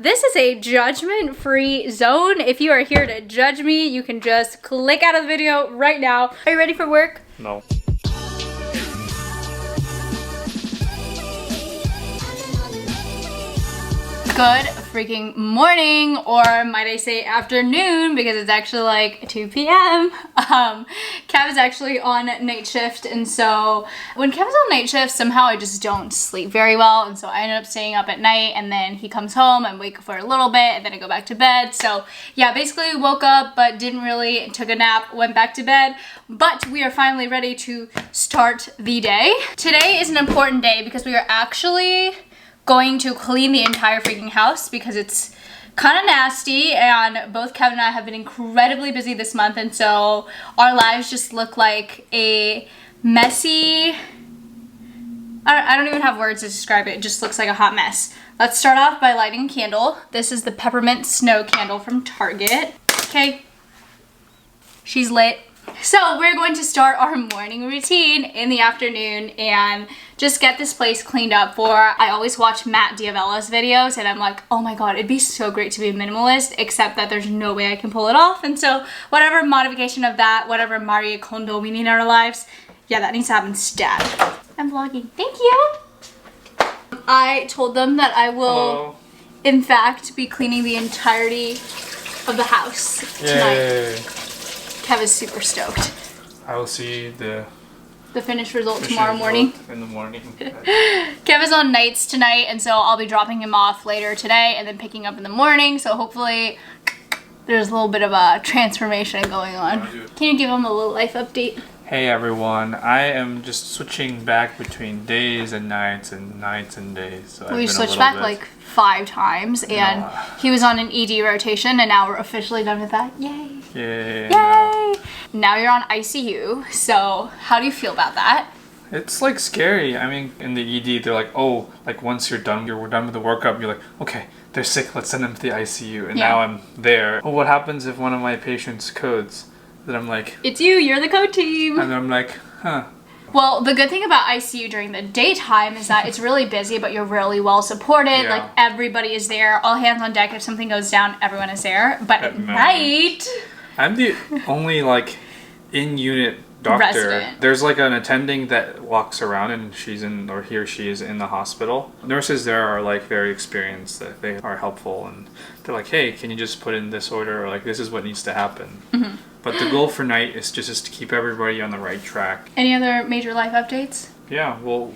This is a judgment-free zone. If you are here to judge me, you can just click out of the video right now. Are you ready for work? No. Good freaking morning, or might I say afternoon, because it's actually like 2 p.m. Kev is actually on night shift, and so when Kev's on night shift, somehow I just don't sleep very well, and so I ended up staying up at night, and then he comes home and wake up for a little bit, and then I go back to bed. So yeah, basically woke up but didn't really, took a nap, went back to bed, but we are finally ready to start the day. Today is an important day because we are actually going to clean the entire freaking house because it's kind of nasty, and both Kevin and I have been incredibly busy this month, and so our lives just look like a messy, I don't even have words to describe it. It just looks like a hot mess. Let's start off by lighting a candle. This is the peppermint snow candle from Target. Okay, she's lit. So we're going to start our morning routine in the afternoon and just get this place cleaned up for, I always watch 𝘀𝗀𝗋's videos and I'm like, oh my god, it'd be so great to be a minimalist, except that there's no way I can pull it off. And so whatever modification of that, whatever Marie Kondo we need in our lives, yeah, that needs to happen stat. I'm vlogging. Thank you. I told them that I will, in fact, be cleaning the entirety of the house tonight. Yay. Kev is super stoked. I will see the finished result tomorrow morning. In the morning. Kev is on nights tonight, and so I'll be dropping him off later today and then picking up in the morning. So hopefully there's a little bit of a transformation going on. Can you give him a little life update? Hey everyone, I am just switching back between days and nights and nights and days. So we switched back like 5 times, and he was on an ED rotation, and now we're officially done with that. Yay! Yay! Yay! Now you're on ICU, so how do you feel about that? It's like scary. I mean, in the ED, they're like, oh, like once we're done with the workup, you're like, okay, they're sick, let's send them to the ICU. And now I'm there. Well, what happens if one of my patients codes? Then I'm like, it's you, you're the code team. And I'm like, huh. Well, the good thing about ICU during the daytime is that it's really busy, but you're really well supported. Yeah. Like everybody is there, all hands on deck. If something goes down, everyone is there. But at night, I'm the only like in-unit doctor. Resident. There's like an attending that walks around and she's in, or he or she is in the hospital. Nurses there are like very experienced, that they are helpful, and they're like, hey, can you just put in this order, or like this is what needs to happen. Mm-hmm. But the goal for night is just to keep everybody on the right track. Any other major life updates? Yeah, well,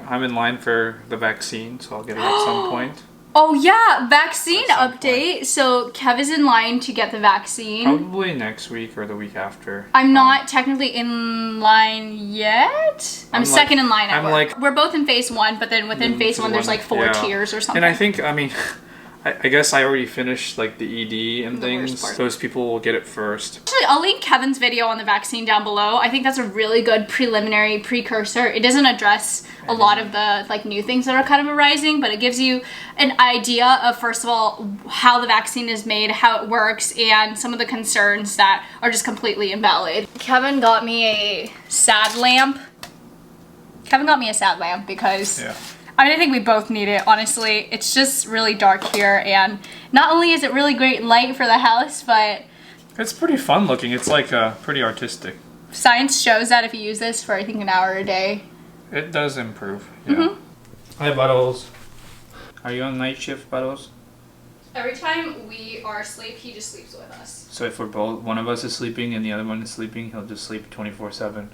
I'm in line for the vaccine, so I'll get it at some point. Oh yeah, vaccine update. So Kev is in line to get the vaccine. Probably next week or the week after. I'm not technically in line yet. I'm second in line at work. We're both in phase 1, but then within phase 1 there's like 4 tiers or something. And I think, I mean, I guess I already finished like the ED and things. Those people will get it first. Actually, I'll link Kevin's video on the vaccine down below. I think that's a really good preliminary precursor. It doesn't address a lot of the like new things that are kind of arising, but it gives you an idea of, first of all, how the vaccine is made, how it works, and some of the concerns that are just completely invalid. Kevin got me a sad lamp. Because I mean, I think we both need it, honestly. It's just really dark here, and not only is it really great light for the house, but it's pretty fun looking. It's like pretty artistic. Science shows that if you use this for, I think, an hour a day, it does improve. Yeah. Hi, Buttles. Are you on night shift, Buttles? Every time we are asleep, he just sleeps with us. So if one of us is sleeping and the other one is sleeping, he'll just sleep 24/7.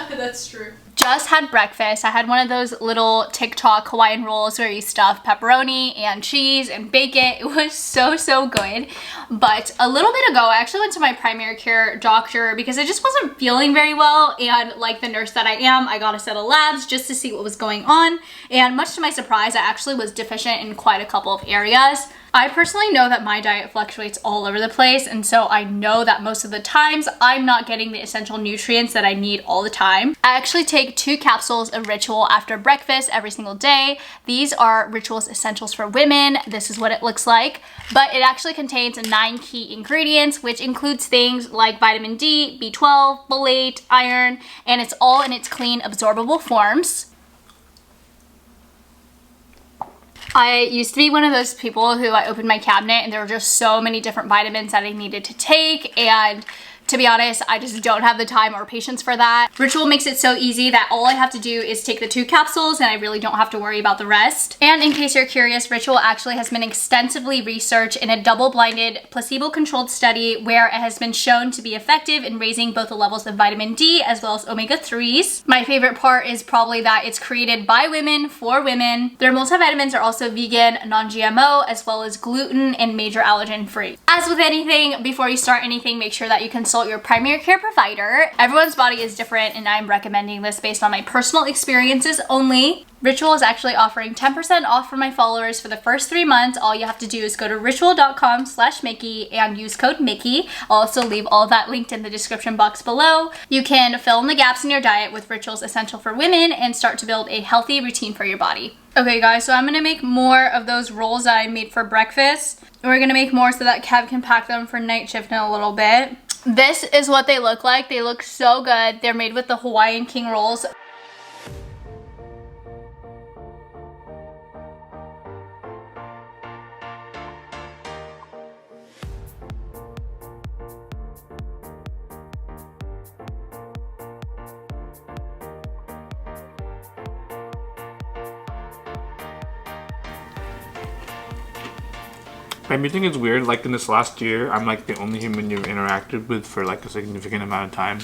That's true. Just had breakfast. I had one of those little TikTok Hawaiian rolls where you stuff pepperoni and cheese and bacon. It was so good. But a little bit ago, I actually went to my primary care doctor because I just wasn't feeling very well, and like the nurse that I am, I got a set of labs just to see what was going on, and much to my surprise, I actually was deficient in quite a couple of areas. I personally know that my diet fluctuates all over the place, and so I know that most of the times I'm not getting the essential nutrients that I need all the time. I actually take 2 capsules of Ritual after breakfast every single day. These are Ritual's Essentials for Women. This is what it looks like, but it actually contains 9 key ingredients, which includes things like vitamin D, B12, folate, iron, and it's all in its clean, absorbable forms. I used to be one of those people who I opened my cabinet and there were just so many different vitamins that I needed to take, and to be honest, I just don't have the time or patience for that. Ritual makes it so easy that all I have to do is take the 2 capsules and I really don't have to worry about the rest. And in case you're curious, Ritual actually has been extensively researched in a double-blinded, placebo-controlled study where it has been shown to be effective in raising both the levels of vitamin D as well as omega-3s. My favorite part is probably that it's created by women for women. Their multivitamins are also vegan, non-GMO, as well as gluten and major allergen free. As with anything, before you start anything, make sure that you consult your primary care provider. Everyone's body is different and I'm recommending this based on my personal experiences only. Ritual is actually offering 10% off for my followers for the first 3 months. All you have to do is go to ritual.com/Mickey and use code Mickey. I'll also leave all of that linked in the description box below. You can fill in the gaps in your diet with Ritual's Essential for Women and start to build a healthy routine for your body. Okay guys, so I'm gonna make more of those rolls that I made for breakfast. We're gonna make more so that Kev can pack them for night shift in a little bit. This is what they look like. They look so good. They're made with the Hawaiian King rolls. I think it's weird, like in this last year, I'm like the only human you've interacted with for like a significant amount of time.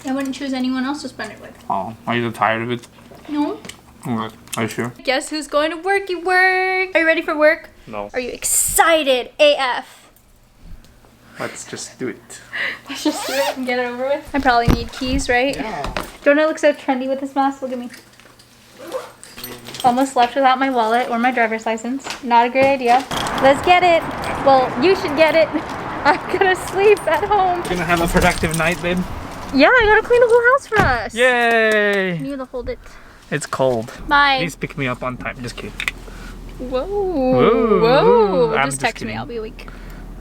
I wouldn't choose anyone else to spend it with. Oh, are you tired of it? No. Okay. Are you sure? Guess who's going to worky work? Are you ready for work? No. Are you excited AF? Let's just do it. Let's just do it and get it over with. I probably need keys, right? Yeah. Don't I look so trendy with this mask? Look at me. Almost left without my wallet or my driver's license. Not a great idea. Let's get it. Well, you should get it. I'm gonna sleep at home. Gonna have a productive night then? Yeah, I gotta clean the whole house for us. Yay! You need to hold it. It's cold. Bye. Please pick me up on time. Just kidding. Whoa. Whoa. Whoa. I'm Just just text kidding. me. I'll be awake.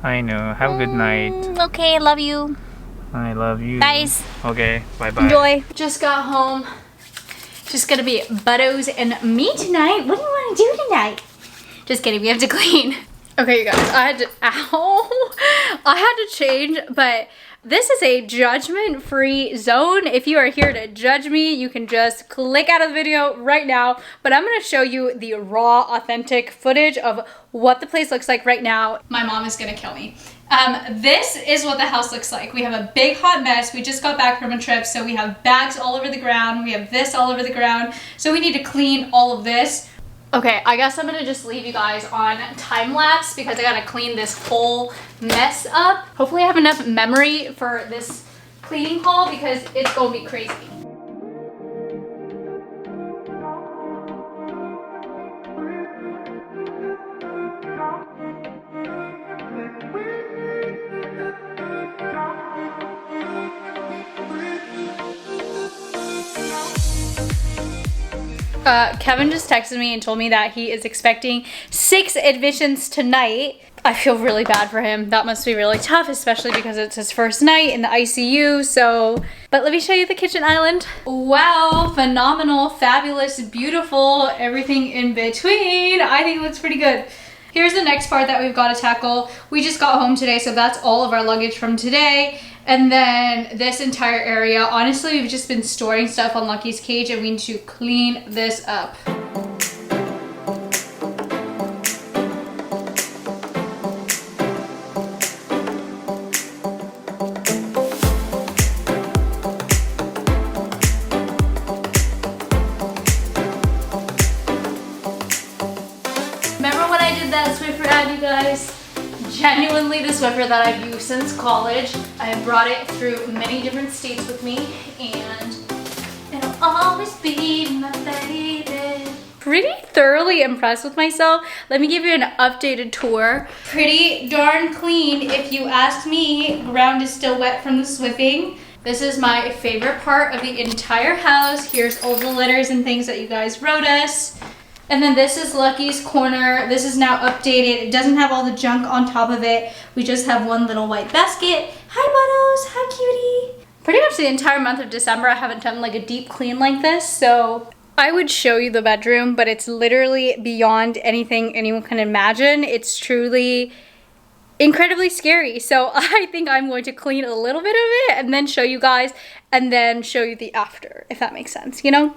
I know. Have a good night. Okay, love you. I love you. Guys. Okay, bye-bye. Enjoy. Just got home. Just gonna be Buttos and me tonight. What do you want to do tonight? Just kidding, we have to clean. Okay, you guys, I had to change, but this is a judgment-free zone. If you are here to judge me, you can just click out of the video right now, but I'm gonna show you the raw, authentic footage of what the place looks like right now. My mom is gonna kill me. This is what the house looks like. We have a big hot mess. We just got back from a trip, so we have bags all over the ground. We have this all over the ground. So we need to clean all of this. Okay, I guess I'm gonna just leave you guys on time lapse because I gotta clean this whole mess up. Hopefully I have enough memory for this cleaning haul because it's gonna be crazy. Kevin just texted me and told me that he is expecting 6 admissions tonight. I feel really bad for him. That must be really tough, especially because it's his first night in the ICU, so... But let me show you the kitchen island. Wow, phenomenal, fabulous, beautiful, everything in between. I think it looks pretty good. Here's the next part that we've got to tackle. We just got home today, so that's all of our luggage from today. And then this entire area, honestly, we've just been storing stuff on Lucky's cage and we need to clean this up. Remember when I did that Swiffer ad, you guys? Genuinely the Swiffer that I've used since college. I have brought it through many different states with me and it'll always be my baby. Pretty thoroughly impressed with myself. Let me give you an updated tour. Pretty darn clean if you ask me. Ground is still wet from the Swiffing. This is my favorite part of the entire house. Here's all the letters and things that you guys wrote us. And then this is Lucky's corner. This is now updated. It doesn't have all the junk on top of it. We just have one little white basket. Hi, Buttos. Hi, cutie. Pretty much the entire month of December, I haven't done like a deep clean like this. So I would show you the bedroom, but it's literally beyond anything anyone can imagine. It's truly incredibly scary. So I think I'm going to clean a little bit of it and then show you guys and then show you the after, if that makes sense, you know?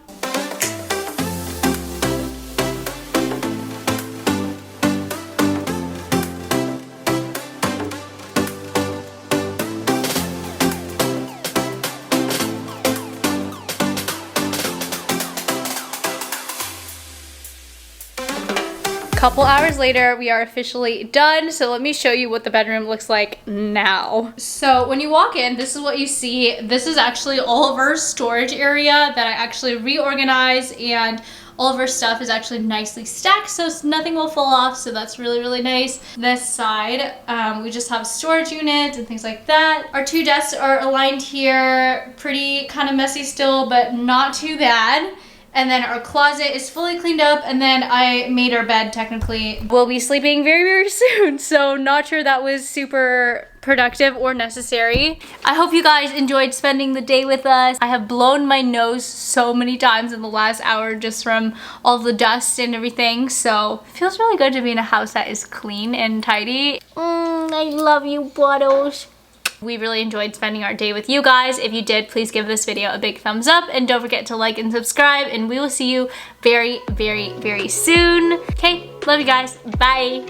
Couple hours later, we are officially done. So let me show you what the bedroom looks like now. So when you walk in, this is what you see. This is actually all of our storage area that I actually reorganized, and all of our stuff is actually nicely stacked so nothing will fall off, so that's really, really nice. This side, we just have storage units and things like that. Our 2 desks are aligned here, pretty kind of messy still, but not too bad. And then our closet is fully cleaned up, and then I made our bed technically. We'll be sleeping very, very soon, so not sure that was super productive or necessary. I hope you guys enjoyed spending the day with us. I have blown my nose so many times in the last hour just from all the dust and everything, so it feels really good to be in a house that is clean and tidy. I love you, Bottles. We really enjoyed spending our day with you guys. If you did, please give this video a big thumbs up and don't forget to like and subscribe, and we will see you very, very, very soon. Okay, love you guys. Bye.